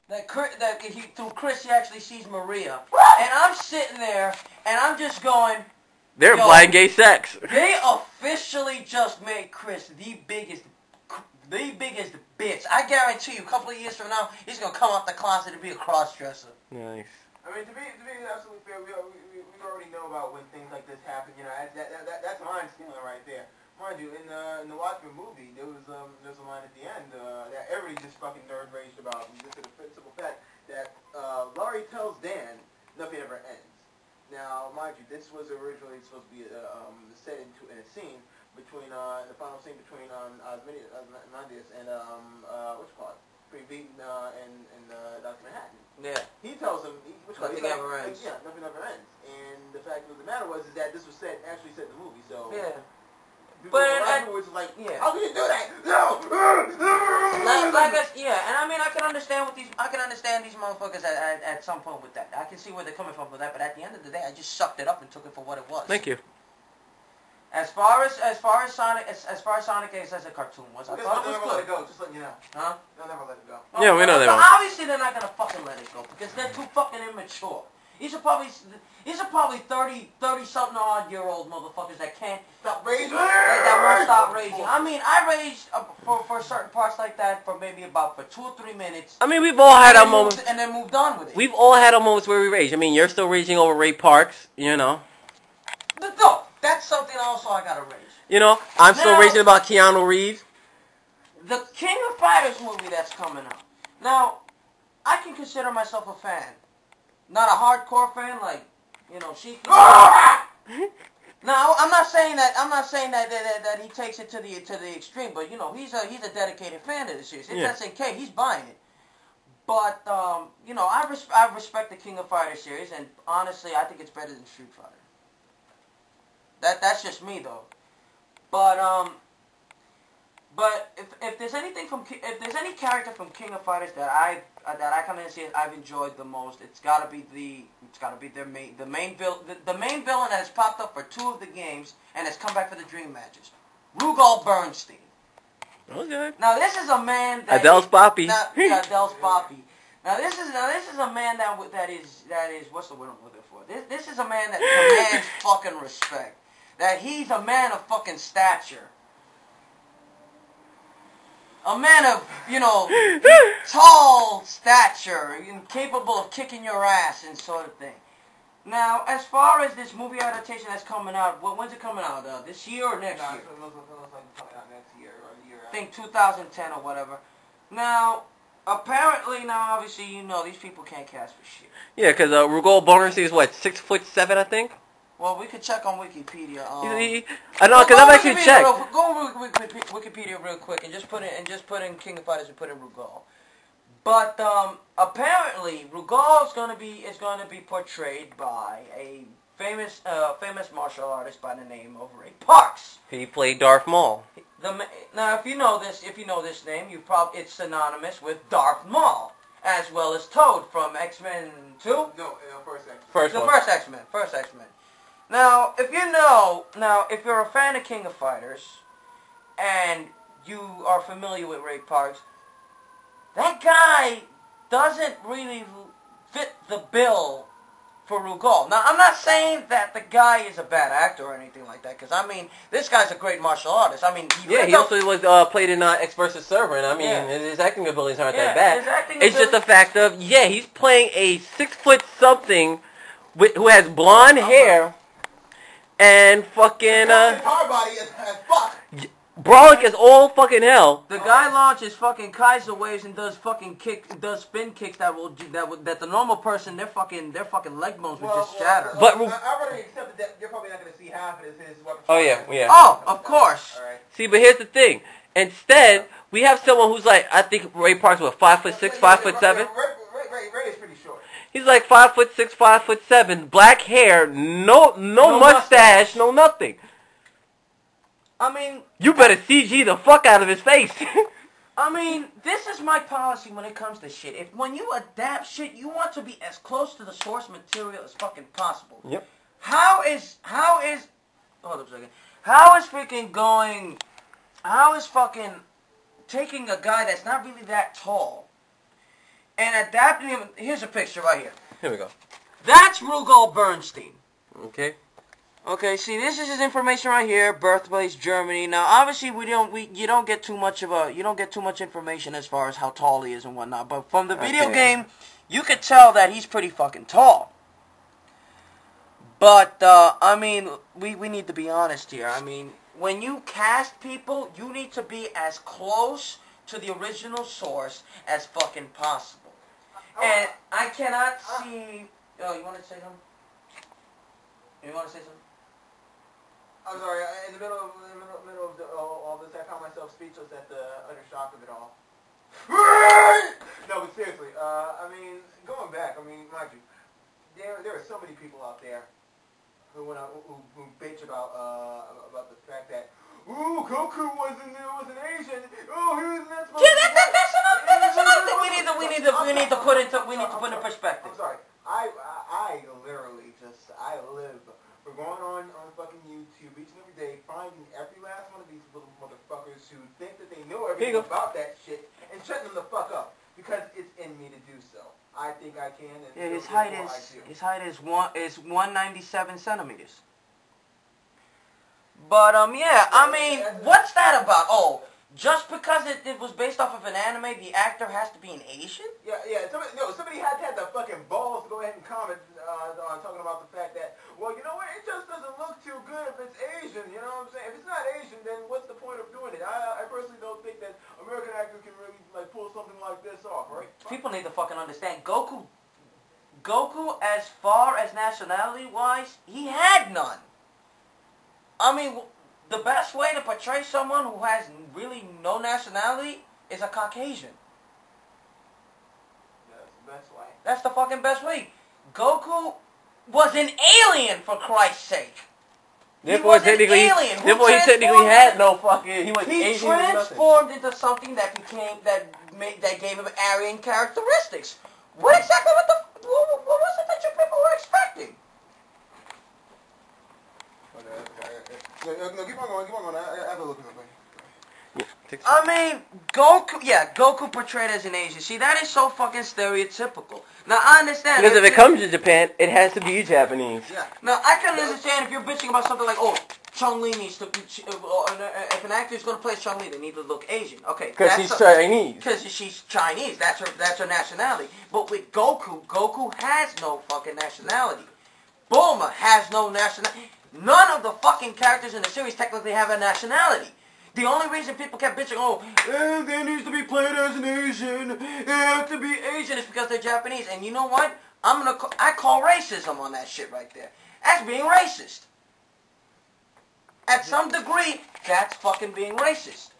Through Chris, he actually sees Maria. And I'm sitting there, and I'm just going... They're blind gay sex. They officially just made Chris the biggest bitch. I guarantee you, a couple of years from now, he's going to come out the closet and be a cross-dresser. Nice. I mean, to be absolutely fair, we already know about when things like this happen. You know, that's mind stealing right there. Mind you, in the Watchmen movie, there's a line at the end that everybody just fucking nerd raged about. Just for the simple fact that Laurie tells Dan nothing ever ends. Now, mind you, this was originally supposed to be set into in a scene between the final scene between Ozymandias and what's it called, between Beaton and Dr. Manhattan. Yeah. He tells him nothing ever ends. Yeah, nothing ever ends. And the fact of the matter was is that this was actually said in the movie. So yeah. But people was like, yeah. How can you do that? No. And I mean, I can understand these motherfuckers at some point with that. I can see where they're coming from with that. But at the end of the day, I just sucked it up and took it for what it was. Thank you. As far as Sonic as a cartoon was, I thought it was good. Let it go, just letting you know. Huh? They'll never let it go. Yeah, we know that. But obviously they're not gonna fucking let it go because they're too fucking immature. These are probably 30-something odd year old motherfuckers that can't stop raging. That won't stop raging. I mean, I raged for certain parts like that for maybe for 2 or 3 minutes. I mean, we've all had our moments. And then moved on with it. We've all had our moments where we rage. I mean, you're still raging over Ray Parks, you know. No, that's something also I gotta rage. You know, I'm still raging about Keanu Reeves. The King of Fighters movie that's coming out. Now, I can consider myself a fan. Not a hardcore fan, like, you know, she. No, I'm not saying that. That he takes it to the extreme, but you know, he's a dedicated fan of the series. If that's SNK, he's buying it. But you know, I respect the King of Fighters series, and honestly, I think it's better than Street Fighter. That's just me though. But if there's any character from King of Fighters that I come in and see I've enjoyed the most, it's gotta be the main villain that has popped up for 2 of the games and has come back for the dream matches, Rugal Bernstein. Okay. Now this is a man that Adele's Poppy. Adele's Poppy. Now this is a man that is what's the word I'm looking for? This is a man that commands fucking respect. That he's a man of fucking stature. A man of, you know, tall stature, capable of kicking your ass and sort of thing. Now, as far as this movie adaptation that's coming out, when's it coming out? This year or next year? It looks like it's coming out next year or the year after. I think 2010 or whatever. Now, apparently, obviously, you know, these people can't cast for shit. Yeah, because Rugal Bernstein is what, 6'7", I think? Well, we could check on Wikipedia. I know, because I've actually checked. Go on Wikipedia real quick and just put in King of Fighters and put in Rugal. But apparently, Rugal is going to be portrayed by a famous martial artist by the name of Ray Parks. He played Darth Maul. Now, if you know this name, it's synonymous with Darth Maul, as well as Toad from X-Men 2. No, first X-Men. First X-Men. Now, if you're a fan of King of Fighters, and you are familiar with Ray Parks, that guy doesn't really fit the bill for Rugal. Now, I'm not saying that the guy is a bad actor or anything like that, because, I mean, this guy's a great martial artist. I mean, he also was played in X vs. Server, and I mean, his acting abilities aren't that bad. It's just the fact of, he's playing a 6-foot-something who has blonde hair. And fucking, hard body as fuck. Brolic is all fucking hell. The guy launches fucking Kaiser waves and does spin kicks that the normal person their fucking leg bones would just shatter. But I already accepted that you're probably not going to see half of his weapons. Oh yeah. Oh, of course. All right. See, but here's the thing. Instead, we have someone who's like, I think Ray Parks was 5'6", 5'7". Ray is pretty short. He's like 5'6", 5'7", black hair, no mustache, no nothing. I mean, you better CG the fuck out of his face. I mean, this is my policy when it comes to shit. When you adapt shit, you want to be as close to the source material as fucking possible. Yep. How is fucking taking a guy that's not really that tall and adapting him. Here's a picture right here. Here we go. That's Rudolf Bernstein. Okay. Okay, see, this is his information right here. Birthplace, Germany. Now, obviously, you don't get too much information as far as how tall he is and whatnot. But from the video game, you could tell that he's pretty fucking tall. But I mean, we need to be honest here. I mean, when you cast people, you need to be as close to the original source as fucking possible. And I cannot see. Oh, you want to say something? You want to say something? I'm sorry, in the middle of all this, I found myself speechless at the utter shock of it all. No, but seriously, I mean, going back, I mean, mind you, there are so many people out there who bitch about the fact that, ooh, Goku was an Asian, oh, he was not supposed to. Yeah, that's another thing we need to put into perspective. I'm sorry, I literally I live. We're going on fucking YouTube each and every day, finding every last one of these little motherfuckers who think that they know everything about that shit and shutting them the fuck up because it's in me to do so. I think I can. And yeah, his height is 197 centimeters. But yeah, I mean, what's that about? Oh, just because it was based off of an anime, the actor has to be an Asian? Yeah. Somebody had to have the fucking balls to go ahead and comment on talking about the fact that, well, you know what, it just doesn't look too good if it's Asian, you know what I'm saying? If it's not Asian, then what's the point of doing it? I personally don't think that American actors can really, like, pull something like this off, right? People need to fucking understand, Goku, as far as nationality-wise, he had none. I mean, the best way to portray someone who has really no nationality is a Caucasian. That's the best way. That's the fucking best way. Goku was an alien, for Christ's sake. Therefore, he technically had no fucking. He transformed into something that gave him Aryan characteristics. What exactly? What was it that you people were expecting? No, keep on going. I have a look at something. I mean, Goku portrayed as an Asian. See, that is so fucking stereotypical. Now, I understand. Because if it comes to Japan, it has to be Japanese. Yeah. Now, I can understand if you're bitching about something like, oh, Chun-Li needs to, if an actor is going to play Chun-Li, they need to look Asian. Okay. Because she's Chinese. Because she's Chinese. That's her nationality. But with Goku has no fucking nationality. Bulma has no nationality. None of the fucking characters in the series technically have a nationality. The only reason people kept bitching, they needs to be played as an Asian, they have to be Asian, is because they're Japanese. And you know what? I call racism on that shit right there. That's being racist. At some degree, that's fucking being racist.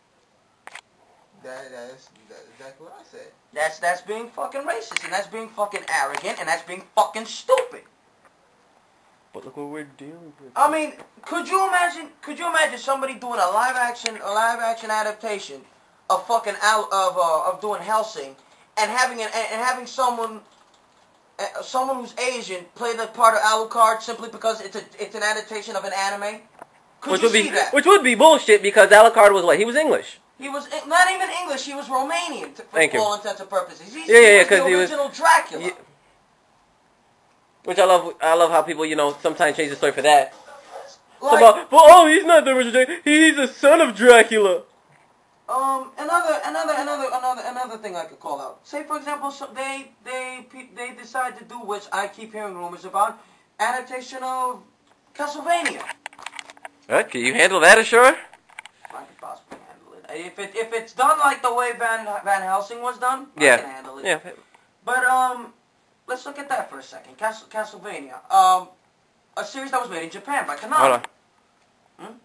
That's exactly what I said. That's being fucking racist, and that's being fucking arrogant, and that's being fucking stupid. But look what we're dealing with. I mean, could you imagine somebody doing a live action adaptation of fucking of doing Hellsing, and having someone who's Asian play the part of Alucard simply because it's an adaptation of an anime? Could you see that? Which would be bullshit because Alucard was what? He was English. He was not even English. He was Romanian for all intents and purposes. He was the original Dracula. Which I love how people, sometimes change the story for that. Like, he's not the original Dracula. He's the son of Dracula. Another thing I could call out. Say for example, they decide to do, which I keep hearing rumors about, adaptation of Castlevania. Can you handle that, Ashura? I could possibly handle it. If it's done like the way Van Helsing was done, I can handle it. Yeah. But let's look at that for a second. Castlevania. A series that was made in Japan by Konami. Hold on.